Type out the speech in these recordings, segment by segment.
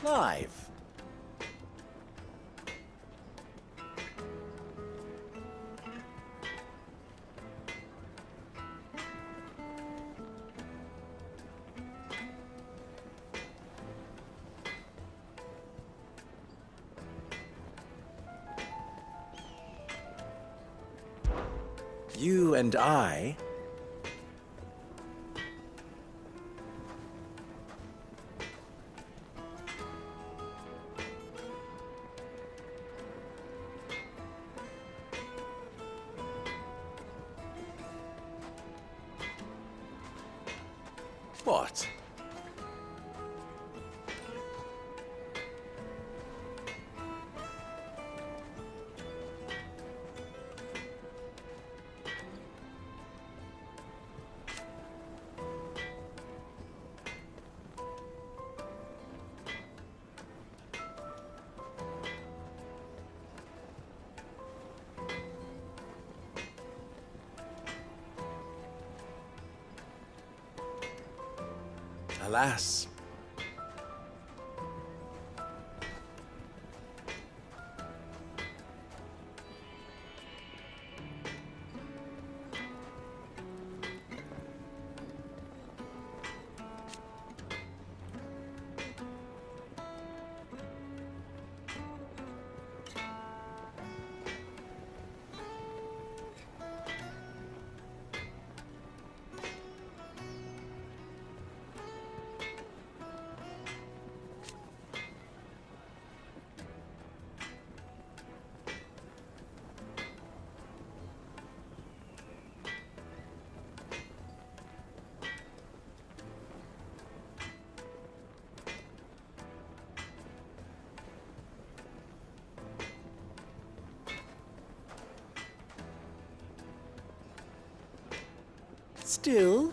live. You and I... What? Alas. Still?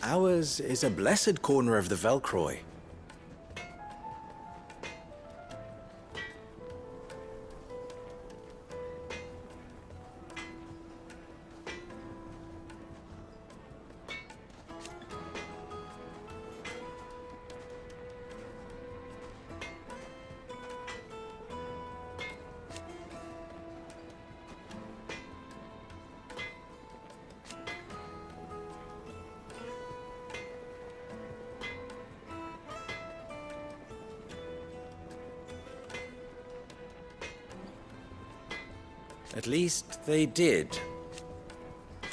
Ours is a blessed corner of the Velcroy. At least they did.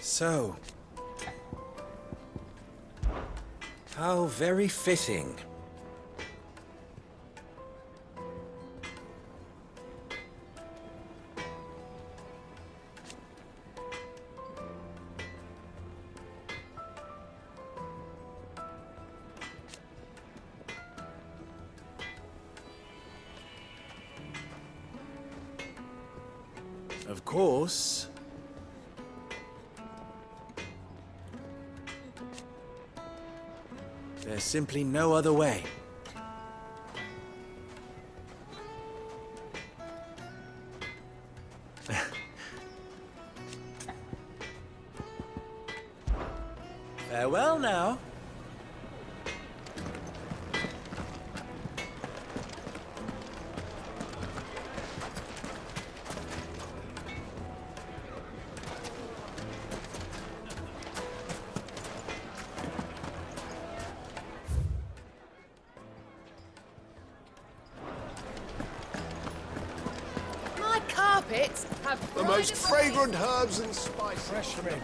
So, how very fitting. Of course. There's simply no other way. Farewell now. Carpets have the most fragrant herbs and spices. Fresh from it.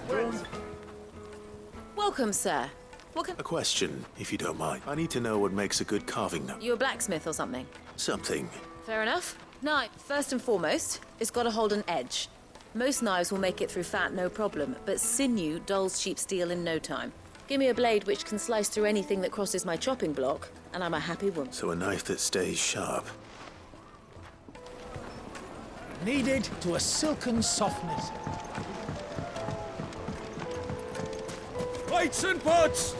Welcome, sir. A question, if you don't mind. I need to know what makes a good carving knife. You a blacksmith or something? Something. Fair enough. Knife, first and foremost, it's got to hold an edge. Most knives will make it through fat, no problem, but sinew dulls cheap steel in no time. Give me a blade which can slice through anything that crosses my chopping block, and I'm a happy woman. So a knife that stays sharp. kneaded to a silken softness. Weights and pots!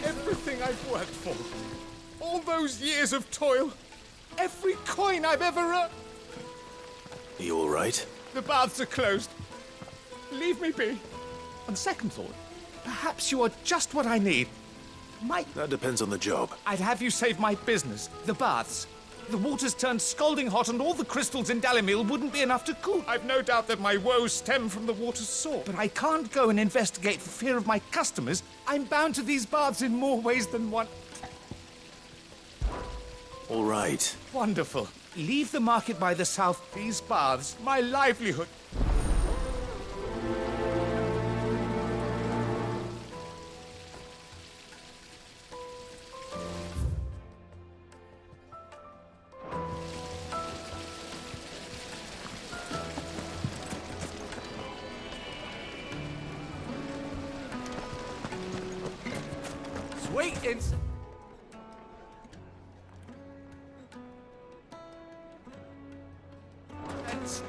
Everything I've worked for. All those years of toil. Every coin I've ever earned. Are you all right? The baths are closed. Leave me be. On second thought, perhaps you are just what I need. That depends on the job. I'd have you save my business, the baths. The water's turned scalding hot and all the crystals in Dalimil wouldn't be enough to cool. I've no doubt that my woes stem from the water's source. But I can't go and investigate for fear of my customers. I'm bound to these baths in more ways than one. All right. Wonderful. Leave the market by the south. These baths, my livelihood. Sweet ins...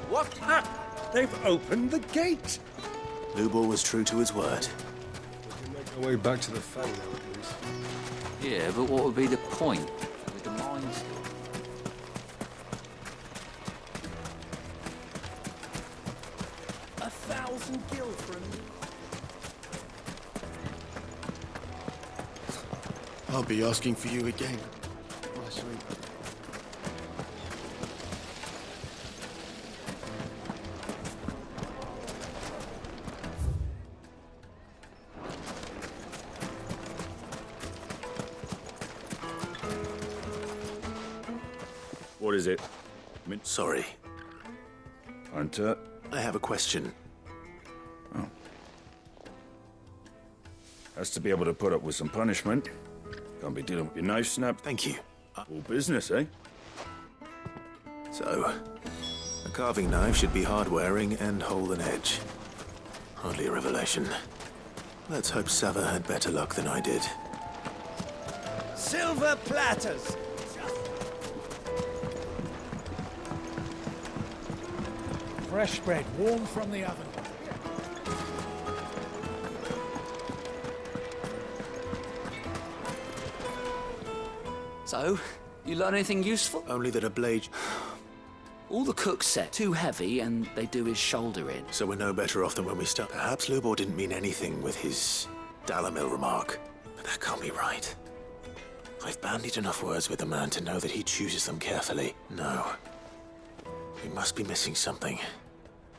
What? They've opened the gate! Lubor was true to his word. We can make our way back to the Fang now, at least. Yeah, but what would be the point with the mines? 1,000 gil for a new... I'll be asking for you again. My sweet. What is it? Sorry. Hunter? I have a question. Has to be able to put up with some punishment. Can't be dealing with your knife snap. Thank you. All business, eh? So, a carving knife should be hard-wearing and hold an edge. Hardly a revelation. Let's hope Sava had better luck than I did. Silver platters! Fresh bread, warm from the oven. So, you learn anything useful? Only that a blade... All the cooks said too heavy and they do his shoulder in. So we're no better off than when we started. Perhaps Lubor didn't mean anything with his Dalimil remark. But that can't be right. I've bandied enough words with the man to know that he chooses them carefully. No. We must be missing something.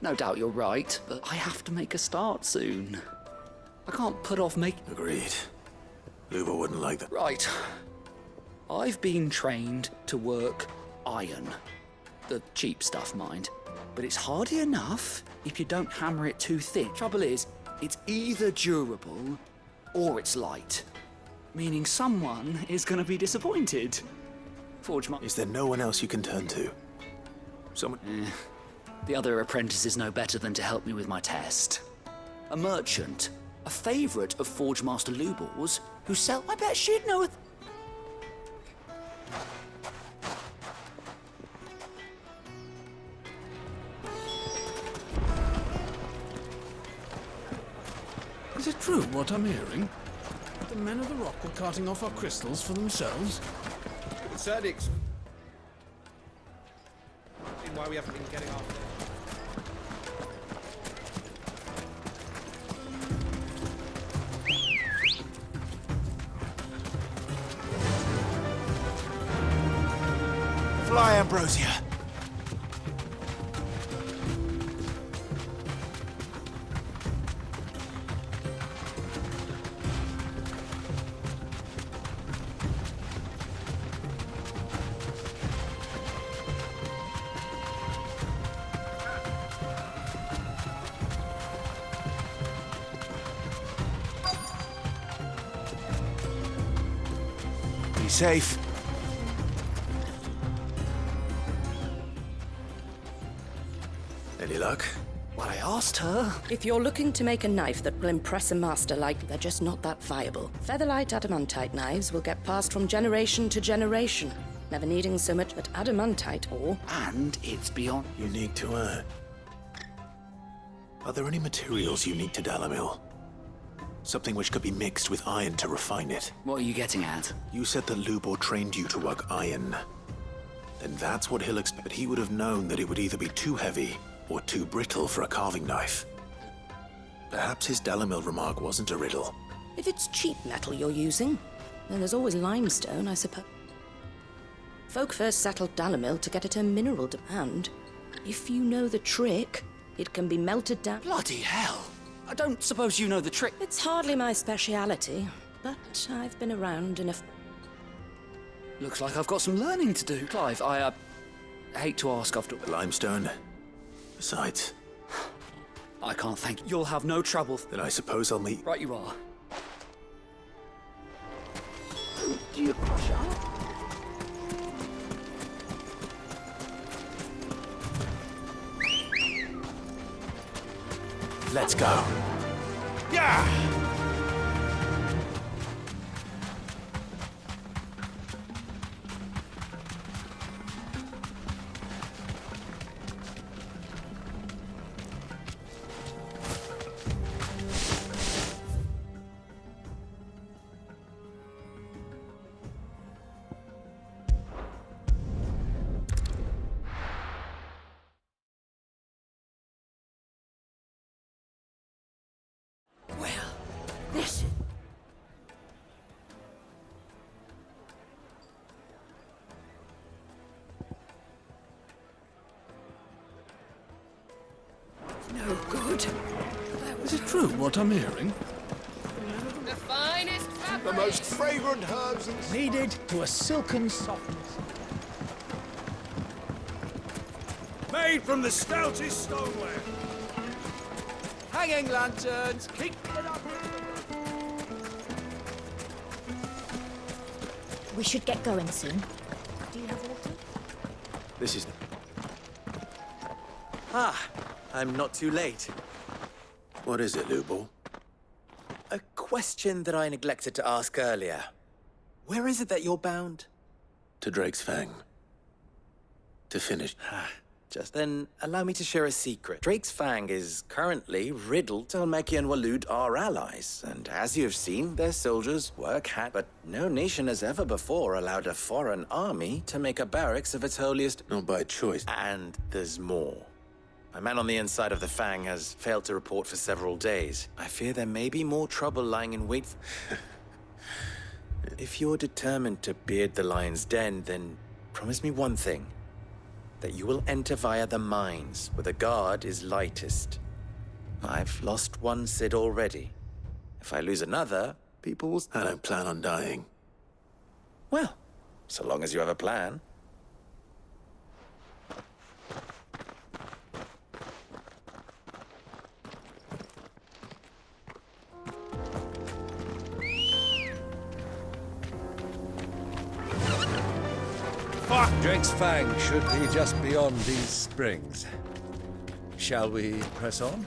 No doubt you're right, but I have to make a start soon. I can't put off making... Agreed. Lubor wouldn't like that. Right. I've been trained to work iron. The cheap stuff, mind. But it's hardy enough if you don't hammer it too thick. Trouble is, it's either durable or it's light. Meaning someone is gonna be disappointed. Forge my... Is there no one else you can turn to? Someone... The other apprentices know better than to help me with my test. A merchant, a favourite of Forge Master Lubor's, who sell... I bet she'd know it. Is it true what I'm hearing? The men of the rock were carting off our crystals for themselves? It's certainly why we haven't been getting after them. Fly, Ambrosia! Be safe. Any luck? Well, I asked her. If you're looking to make a knife that will impress a master like, they're just not that viable. Featherlight adamantite knives will get passed from generation to generation. never needing so much but adamantite ore. And it's beyond. Unique to her. Are there any materials unique to Dalamil? Something which could be mixed with iron to refine it. What are you getting at? You said that Lubor trained you to work iron. Then that's what he'll expect. But he would have known that it would either be too heavy or too brittle for a carving knife. Perhaps his Dalamil remark wasn't a riddle. If it's cheap metal you're using, then there's always limestone, I suppose. Folk first settled Dalamil to get at a mineral demand. If you know the trick, it can be melted down. Bloody hell! I don't suppose you know the trick. It's hardly my speciality, but I've been around enough. Looks like I've got some learning to do. Clive, I hate to ask after... The limestone? Besides... I can't thank you. You'll have no trouble. Then I suppose I'll meet... Right you are. Let's go. Yeah! No good. Is it true what I'm hearing? The finest fabric. The most fragrant herbs and... Kneaded to a silken softness. Made from the stoutest stoneware. Hanging lanterns, keep it up. We should get going soon. Do you have water? This is... Ah, I'm not too late. What is it, Lubor? A question that I neglected to ask earlier. Where is it that you're bound? To Drake's Fang. To finish. Just then, allow me to share a secret. Drake's Fang is currently riddled. Talmeki and Walud are allies, and as you have seen, their soldiers work hard. But no nation has ever before allowed a foreign army to make a barracks of its holiest... Not by choice. And there's more. A man on the inside of the Fang has failed to report for several days. I fear there may be more trouble lying in wait. If you're determined to beard the lion's den, then promise me one thing. That you will enter via the mines, where the guard is lightest. I've lost one Cid already. If I lose another, people will... I don't plan on dying. Well, so long as you have a plan. Drake's Fang should be just beyond these springs. Shall we press on?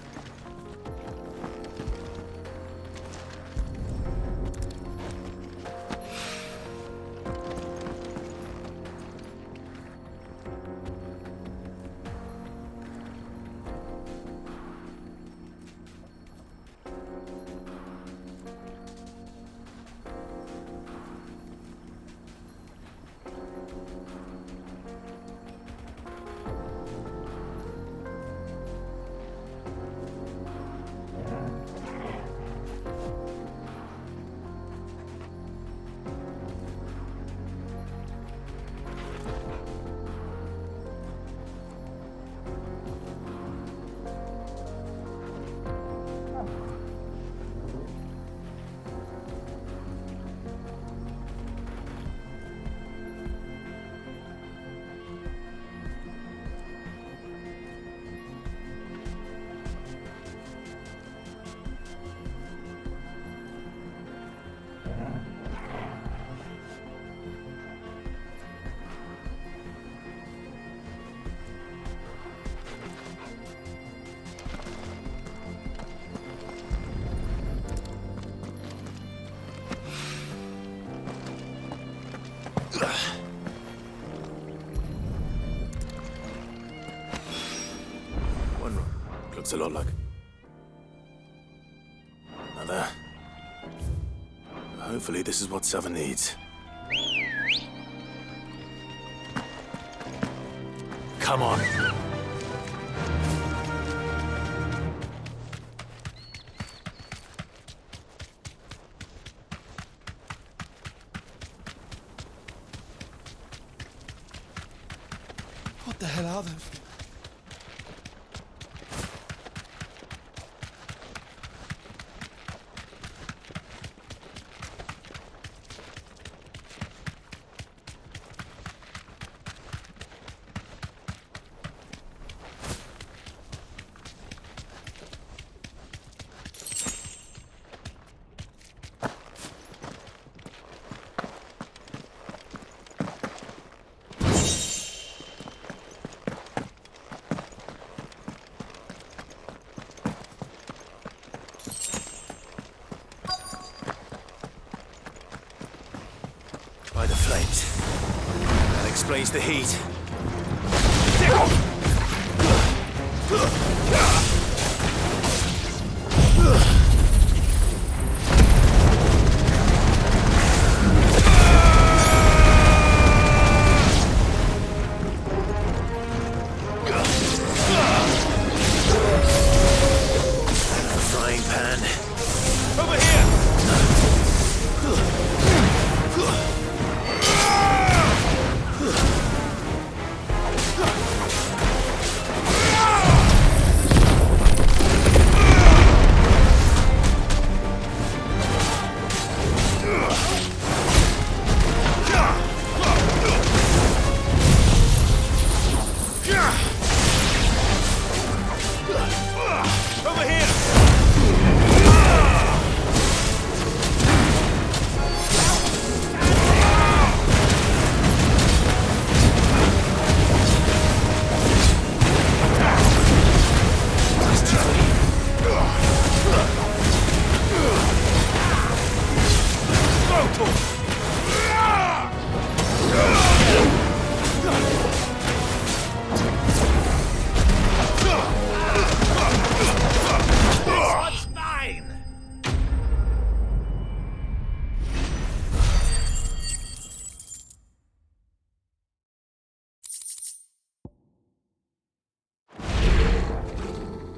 Looks a lot like... Another. Hopefully this is what Southern needs. Come on. What the hell are those? By the flames. That explains the heat. Out of the frying pan. Over here! Over here!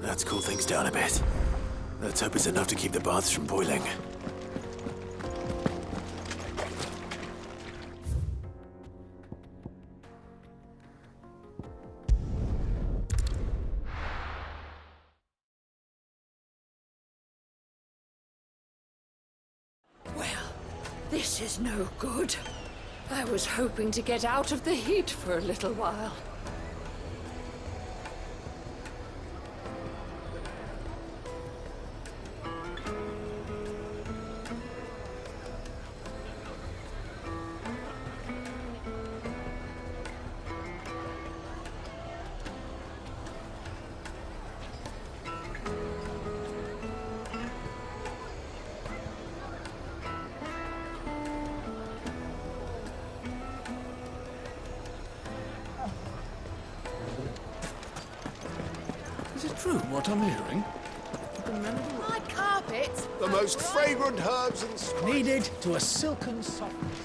Let's cool things down a bit. Let's hope it's enough to keep the baths from boiling. Well, this is no good. I was hoping to get out of the heat for a little while. Is it true what I'm hearing? My carpet! The most fragrant herbs and spices. Kneaded to a silken softness.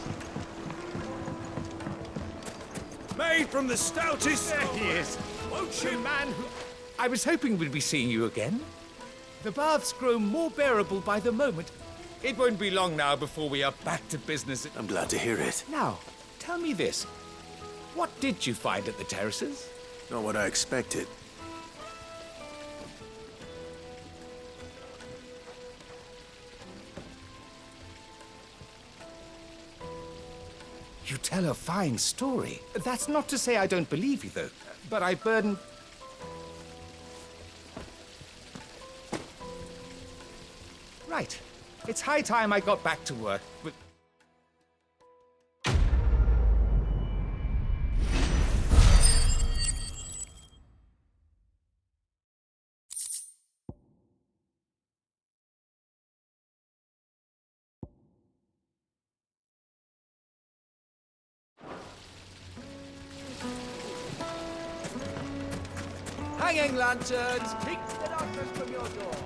Made from the stoutest... There he is. Won't you, man? I was hoping we'd be seeing you again. The baths grow more bearable by the moment. It won't be long now before we are back to business. I'm glad to hear it. Now, tell me this. What did you find at the terraces? Not what I expected. You tell a fine story. That's not to say I don't believe you, though. But I burden... Right. It's high time I got back to work. But... Hanging lanterns, keep the darkness from your door.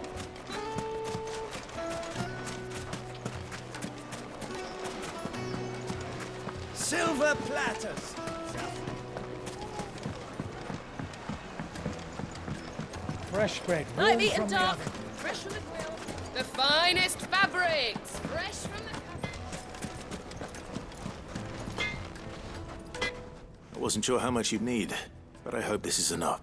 Silver platters. Fresh bread. Night warm meat from and the duck. oven. Fresh from the grill. The finest fabrics, fresh from the... I wasn't sure how much you'd need, but I hope this is enough.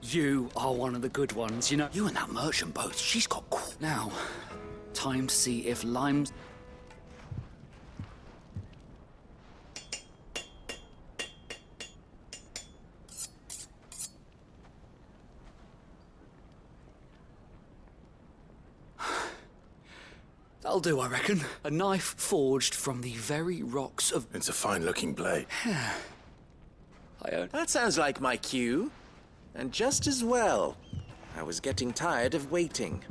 You are one of the good ones, you know. You and that merchant boat, she's got cool. Now, time to see if Lime's... That'll do, I reckon. A knife forged from the very rocks of... It's a fine-looking blade. I own... That sounds like my cue. And just as well. I was getting tired of waiting.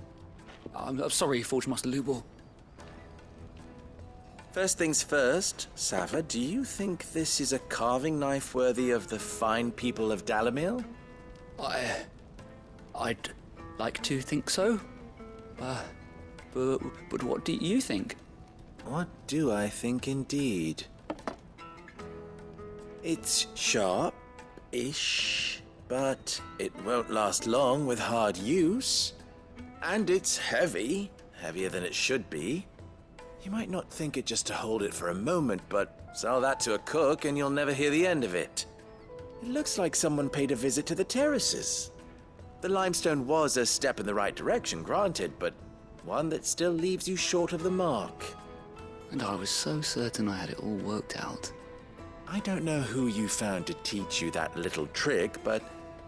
I'm sorry, Forge Master Lubor. First things first, Sava, do you think this is a carving knife worthy of the fine people of Dalamil? I'd like to think so. But what do you think? What do I think indeed? It's sharp-ish, but it won't last long with hard use. And it's heavy, heavier than it should be. You might not think it just to hold it for a moment, but sell that to a cook and you'll never hear the end of it. It looks like someone paid a visit to the terraces. The limestone was a step in the right direction, granted, but one that still leaves you short of the mark. And I was so certain I had it all worked out. I don't know who you found to teach you that little trick, but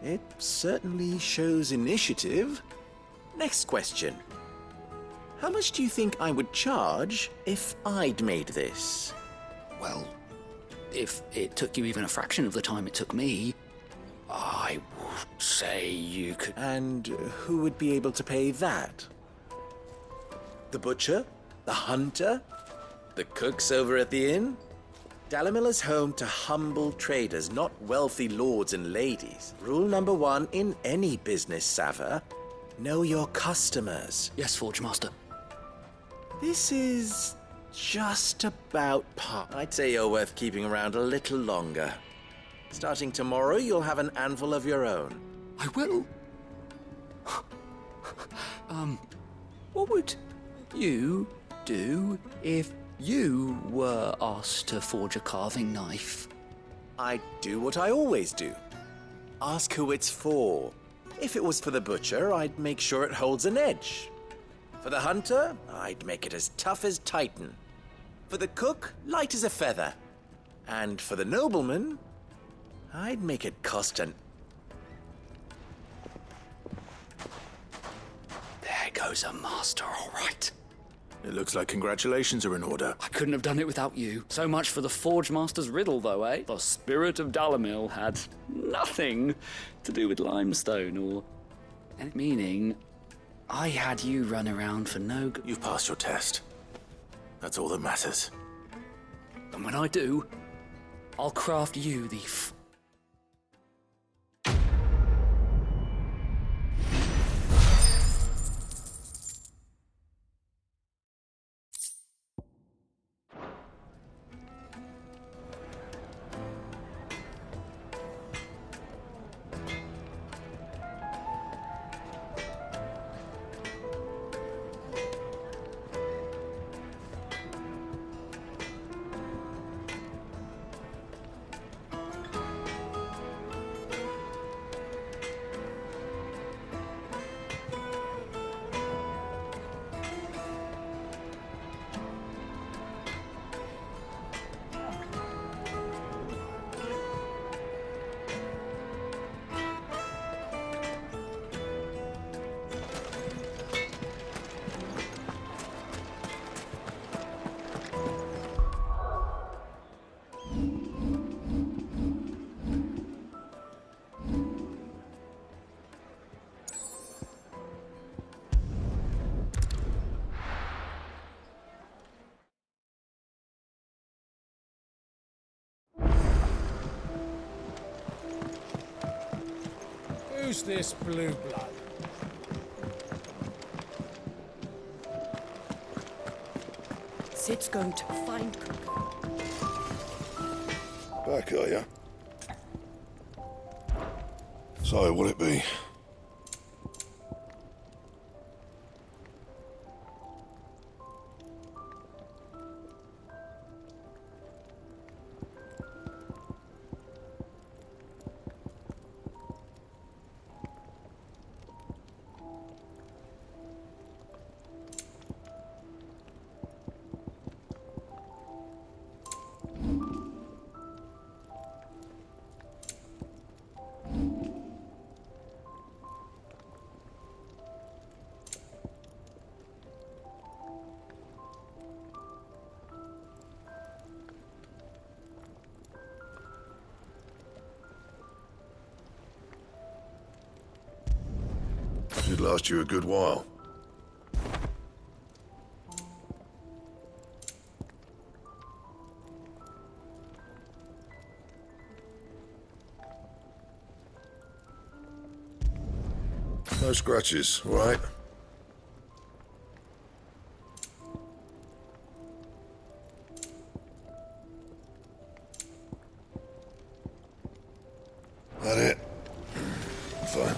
it certainly shows initiative. Next question. How much do you think I would charge if I'd made this? Well, if it took you even a fraction of the time it took me, I would say you could... And who would be able to pay that? The butcher? The hunter? The cooks over at the inn? Dalamil is home to humble traders, not wealthy lords and ladies. Rule number 1 in any business, Sava. Know your customers. Yes, Forge Master. This is just about par. I'd say you're worth keeping around a little longer. Starting tomorrow, you'll have an anvil of your own. I will. What would you do if you were asked to forge a carving knife? I'd do what I always do. Ask who it's for. If it was for the butcher, I'd make sure it holds an edge. For the hunter, I'd make it as tough as Titan. For the cook, light as a feather. And for the nobleman, I'd make it cost an... There goes a master, all right. It looks like congratulations are in order. I couldn't have done it without you. So much for the Forge Master's riddle, though, eh? The spirit of Dalamil had nothing to do with limestone, or... meaning, I had you run around for no good. You've passed your test. That's all that matters. And when I do, I'll craft you the Who's this blue blood? Sid's going to find... Back, are ya? So, will it be? Should last you a good while. No scratches, all right? That it? Fine.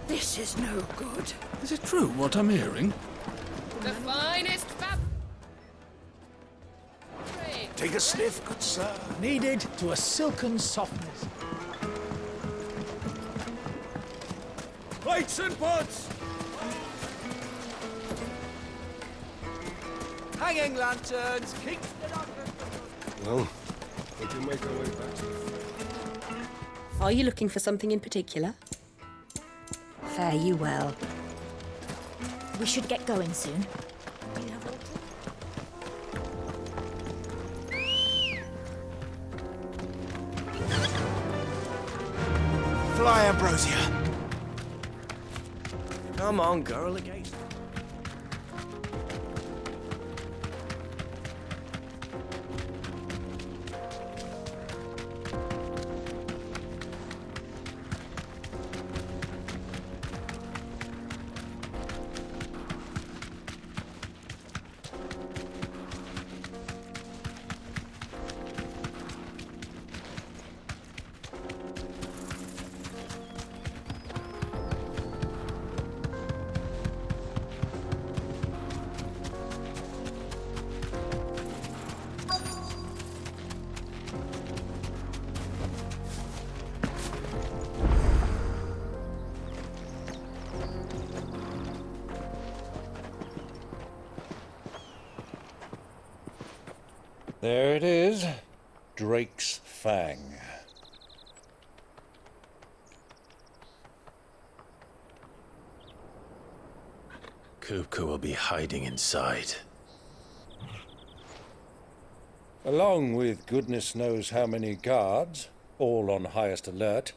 This is no good. Is it true what I'm hearing? The finest fabric. Take a sniff, good sir. Kneaded to a silken softness. Plates and pots! Hanging lanterns, keep it up. Well, we can make our way back to the... Are you looking for something in particular? Fare you well. We should get going soon. Fly, Ambrosia. Come on, girl, again. There it is. Drake's Fang. Kupka will be hiding inside. Along with goodness knows how many guards, all on highest alert.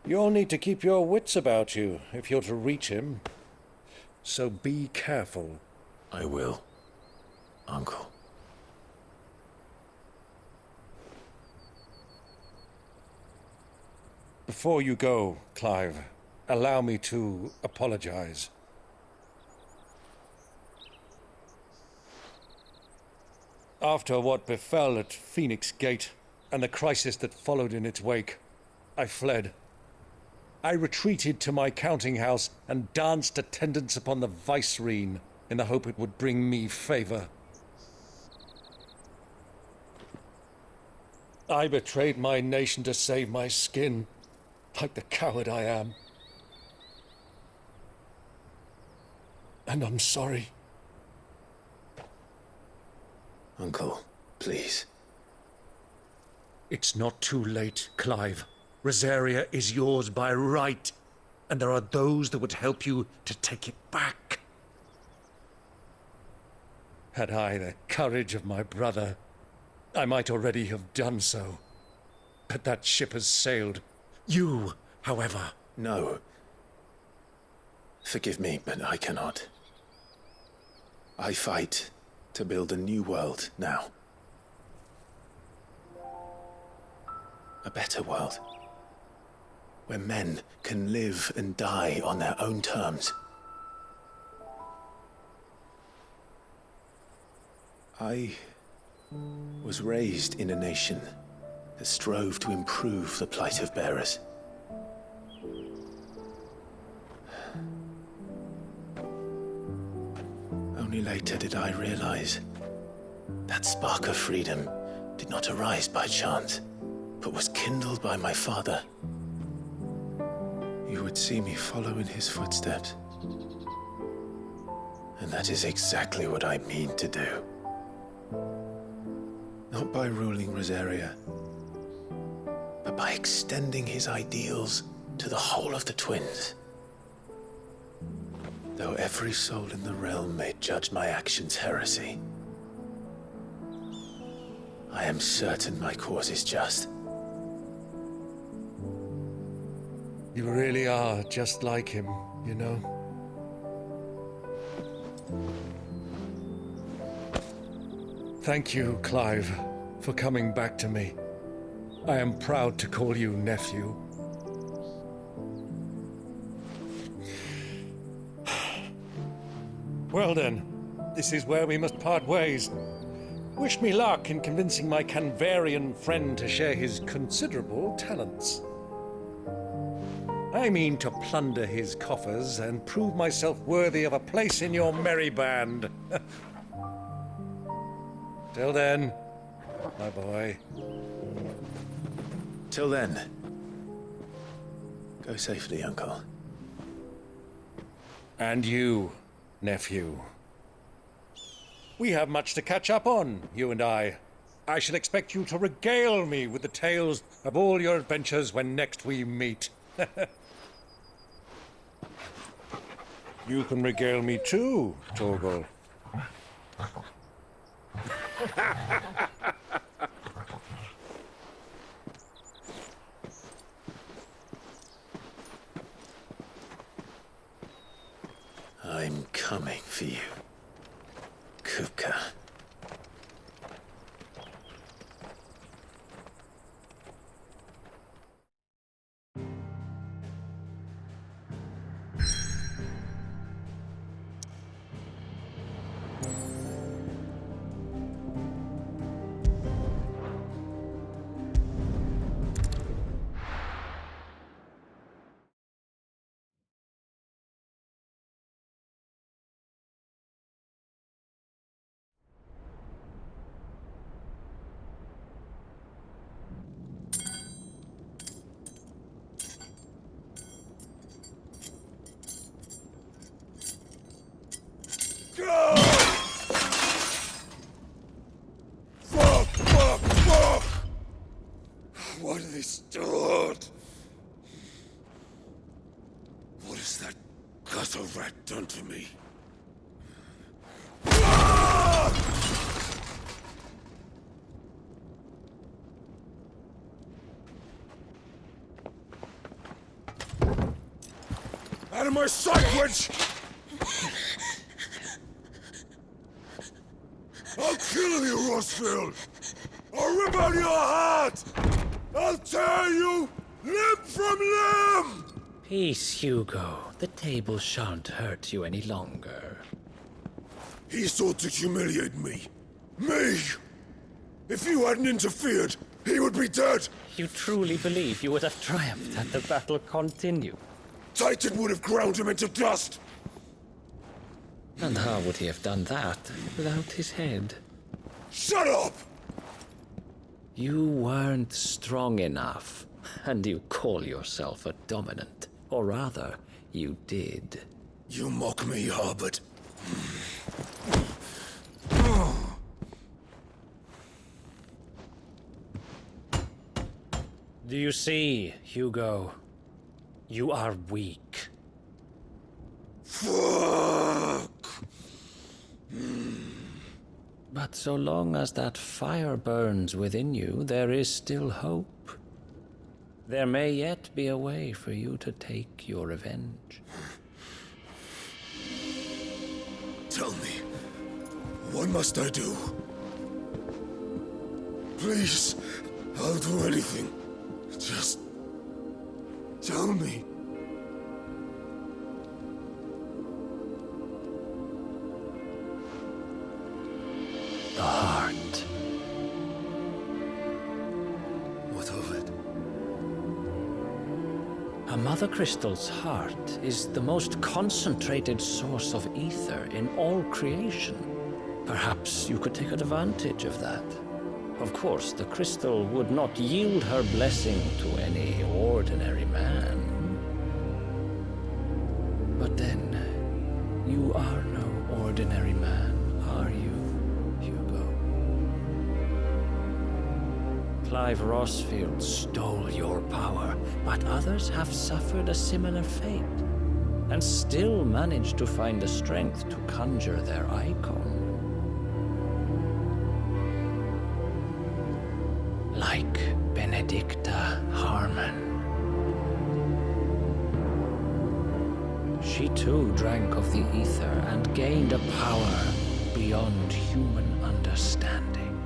You'll need to keep your wits about you if you're to reach him. So be careful. I will, Uncle. Before you go, Clive, allow me to apologize. After what befell at Phoenix Gate, and the crisis that followed in its wake, I fled. I retreated to my counting house and danced attendance upon the vicereine in the hope it would bring me favor. I betrayed my nation to save my skin, like the coward I am. And I'm sorry. Uncle, please. It's not too late, Clive. Rosaria is yours by right, and there are those that would help you to take it back. Had I the courage of my brother, I might already have done so. But that ship has sailed. You, however... No. Forgive me, but I cannot. I fight to build a new world now. A better world. Where men can live and die on their own terms. I was raised in a nation that strove to improve the plight of bearers. Only later did I realize that spark of freedom did not arise by chance, but was kindled by my father. You would see me follow in his footsteps. And that is exactly what I mean to do. Not by ruling Rosaria, but by extending his ideals to the whole of the twins. Though every soul in the realm may judge my actions heresy, I am certain my cause is just. You really are just like him, you know? Thank you, Clive, for coming back to me. I am proud to call you nephew. Well then, this is where we must part ways. Wish me luck in convincing my Canvarian friend to share his considerable talents. I mean to plunder his coffers and prove myself worthy of a place in your merry band. Till then, my boy. Till then, go safely, Uncle. And you, nephew. We have much to catch up on, you and I. I shall expect you to regale me with the tales of all your adventures when next we meet. You can regale me too, Torgal. I'm coming for you, Kupka. Fuck! What have they stored? What has that gutter rat done to me? Out of my sight, witch! I'll kill you, Rossfield! I'll rip out your heart! I'll tear you limb from limb! Peace, Hugo. The table shan't hurt you any longer. He sought to humiliate me. Me! If you hadn't interfered, he would be dead! You truly believe you would have triumphed had the battle continued? Titan would have ground him into dust! And how would he have done that without his head? Shut up! You weren't strong enough, and you call yourself a dominant. Or rather, you did. You mock me, Harbert. Do you see, Hugo? You are weak. Fuck! But so long as that fire burns within you, there is still hope. There may yet be a way for you to take your revenge. Tell me, what must I do? Please, I'll do anything. Just tell me. The heart. What of it? A Mother Crystal's heart is the most concentrated source of ether in all creation. Perhaps you could take advantage of that. Of course, the crystal would not yield her blessing to any ordinary man. But then, you are no ordinary man, are you, Hugo? Clive Rossfield stole your power, but others have suffered a similar fate, and still managed to find the strength to conjure their icon. Like Benedicta Harmon. She too drank of the ether and gained a power beyond human understanding.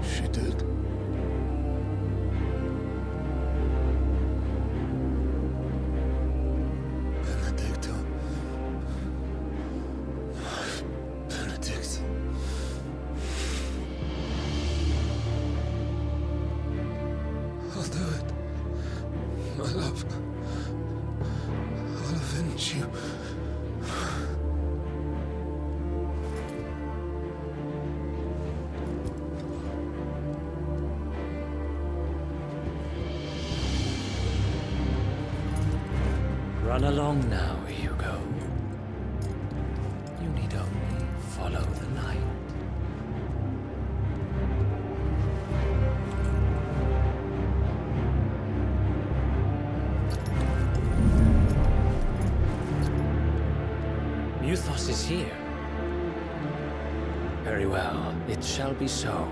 She did. Benedicta. Benedict. I'll do it. My love. I'll avenge you. Run along now, Hugo. You need only follow the light. Muthos is here. Very well, it shall be so.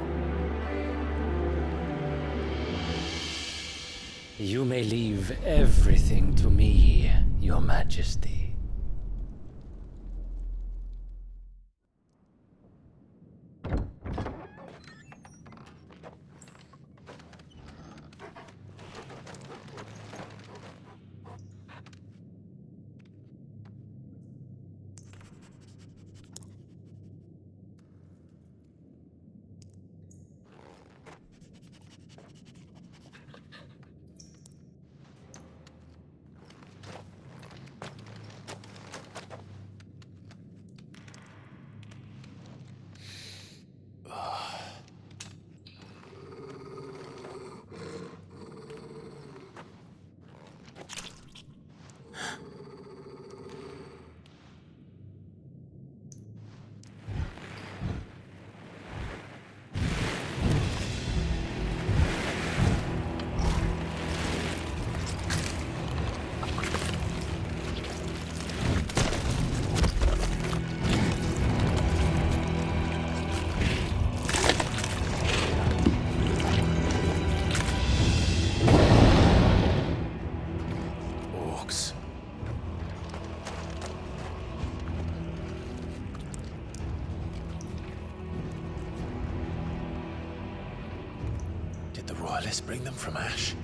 You may leave everything to me, Your Majesty. Did the Royalists bring them from Ash?